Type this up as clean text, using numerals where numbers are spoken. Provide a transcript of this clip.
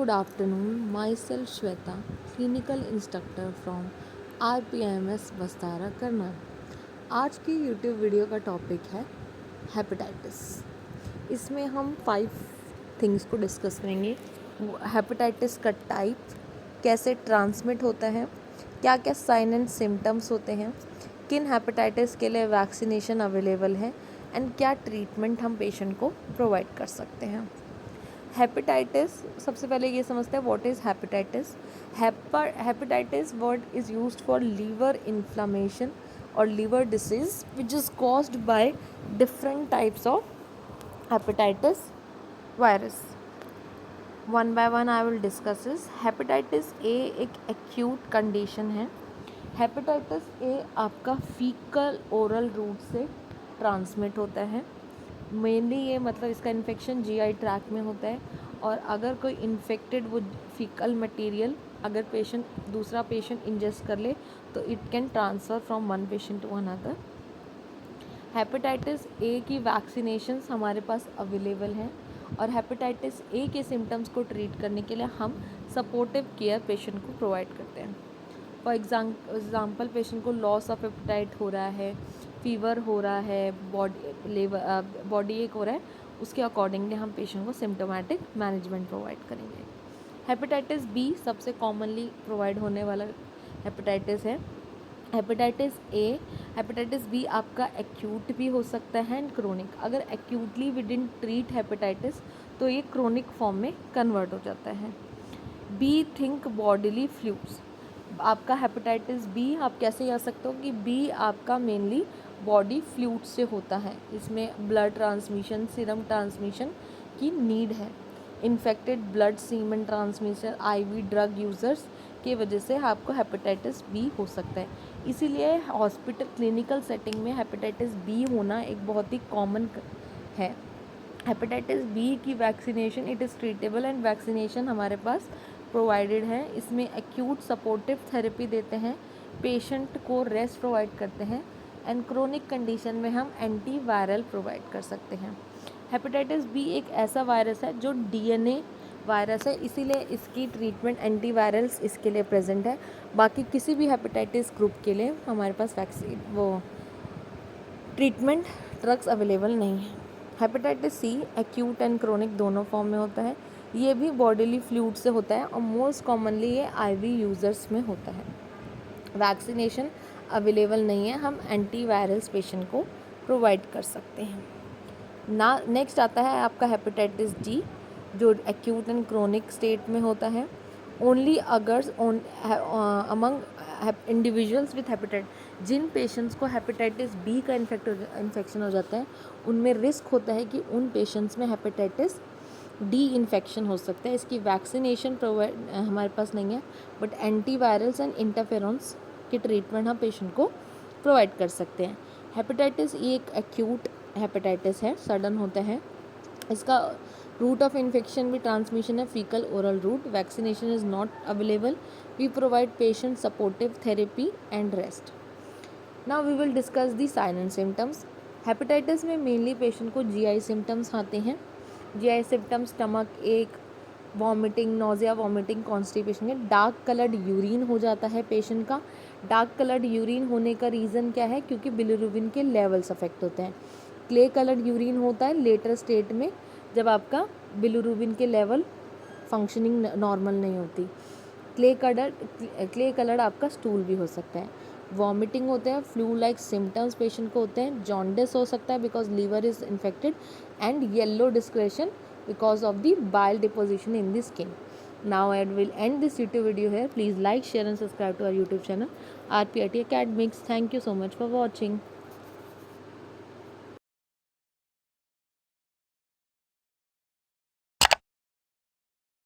good afternoon. Myself Shweta, clinical instructor from RPMS बस्तारा Karnal. आज की YouTube video का topic है हेपेटाइटिस। इसमें हम 5 थिंग्स को डिस्कस करेंगे। हेपेटाइटिस का टाइप, कैसे ट्रांसमिट होता है, क्या क्या साइन एंड सिम्टम्स होते हैं, किन हेपेटाइटिस के लिए वैक्सीनेशन अवेलेबल है एंड क्या ट्रीटमेंट हम पेशेंट को प्रोवाइड कर सकते हैं। हेपेटाइटिस, सबसे पहले ये समझते हैं what is hepatitis. Hepatitis word is used for liver inflammation और liver disease which is caused by different types of hepatitis virus. One by one I will discuss this. Hepatitis A एक acute condition है। Hepatitis A आपका fecal oral route से transmit होता है। Mainly ये मतलब इसका इन्फेक्शन जीआई ट्रैक में होता है, और अगर कोई इन्फेक्टेड वो फीकल मटेरियल अगर दूसरा पेशेंट इंजेस्ट कर ले तो it can transfer from one patient to another. Hepatitis A की वैक्सीनेशंस हमारे पास अवेलेबल हैं, और हेपेटाइटिस ए के सिम्टम्स को ट्रीट करने के लिए हम सपोर्टिव केयर पेशेंट को प्रोवाइड करते हैं। फॉर एग्ज़ाम्पल पेशेंट को लॉस ऑफ एपेटाइट हो रहा है, फीवर हो रहा है, बॉडी एक हो रहा है, उसके अकॉर्डिंगली हम पेशेंट को सिम्टोमेटिक मैनेजमेंट प्रोवाइड करेंगे। हेपेटाइटिस बी सबसे कॉमनली प्रोवाइड होने वाला हेपेटाइटिस है। हेपेटाइटिस बी आपका एक्यूट भी हो सकता है एंड क्रोनिक। अगर actually we didn't treat hepatitis तो ये क्रोनिक फॉर्म में कन्वर्ट हो जाता है। B think bodily fluids. आपका हेपेटाइटिस बी आप कैसे जा सकते हो कि बी आपका मेनली बॉडी फ्लूइड से होता है। इसमें ब्लड ट्रांसमिशन, सीरम ट्रांसमिशन की नीड है। Infected blood semen transmission, IV drug users की वजह से आपको हेपेटाइटिस बी हो सकता है। इसीलिए हॉस्पिटल क्लिनिकल सेटिंग में हेपेटाइटिस बी होना एक बहुत ही कॉमन है। हेपेटाइटिस बी की vaccination it is treatable and vaccination हमारे पास प्रोवाइडेड है। इसमें एक्यूट सपोर्टिव थेरेपी देते हैं, पेशेंट को रेस्ट प्रोवाइड करते हैं, एंड क्रोनिक कंडीशन में हम एंटी वायरल प्रोवाइड कर सकते हैं। हेपेटाइटिस बी एक ऐसा वायरस है जो डीएनए वायरस है, इसीलिए इसकी ट्रीटमेंट एंटी वायरल्स इसके लिए प्रेजेंट है। बाकी किसी भी हेपेटाइटिस ग्रुप के लिए हमारे पास ट्रीटमेंट ड्रग्स अवेलेबल नहीं है। Hepatitis C acute and chronic दोनों फॉर्म में होता है। ये भी बॉडीली फ्लूइड से होता है, और मोस्ट कॉमनली ये आईवी यूज़र्स में होता है। वैक्सीनेशन अवेलेबल नहीं है, हम एंटी वायरल्स पेशेंट को प्रोवाइड कर सकते हैं। नेक्स्ट आता है आपका हेपेटाइटिस डी, जो एक्यूट एंड क्रोनिक स्टेट में होता है। Only occurs among individuals with hepatitis, जिन पेशेंट्स को हेपेटाइटिस बी का इन्फेक्शन हो जाता है उनमें रिस्क होता है कि उन पेशेंट्स में हेपेटाइटिस डी इन्फेक्शन हो सकता है। इसकी वैक्सीनेशन हमारे पास नहीं है, बट एंटीवायरल्स एंड इंटरफेरॉन्स के ट्रीटमेंट हम पेशेंट को प्रोवाइड कर सकते हैं। हेपेटाइटिस ई एक एक्यूट हेपेटाइटिस है, सडन होता है। इसका रूट ऑफ इन्फेक्शन भी ट्रांसमिशन है faecal oral route. Vaccination is not available. We provide patient supportive therapy and rest. Now we will discuss the sign and symptoms. Hepatitis में mainly patient को GI symptoms आते हैं। GI symptoms stomach ache, vomiting, nausea, vomiting, constipation है। Dark coloured urine हो जाता है patient का। Dark coloured urine होने का रीज़न क्या है? क्योंकि बिलिरुबिन के लेवल्स अफेक्ट होते हैं। क्ले कलर्ड यूरिन होता है लेटर स्टेट में, जब आपका बिलिरुबिन के लेवल फंक्शनिंग नॉर्मल नहीं होती। क्ले कलर्ड आपका स्टूल भी हो सकता है। वॉमिटिंग होते हैं, फ्लू लाइक सिम्टम्स पेशेंट को होते हैं। जॉन्डिस हो सकता है because liver is infected, and yellow discoloration because of the bile deposition in the skin. Now I will end this YouTube video here. Please like, share and subscribe to our YouTube channel RPIT Academics. Thank you so much for watching.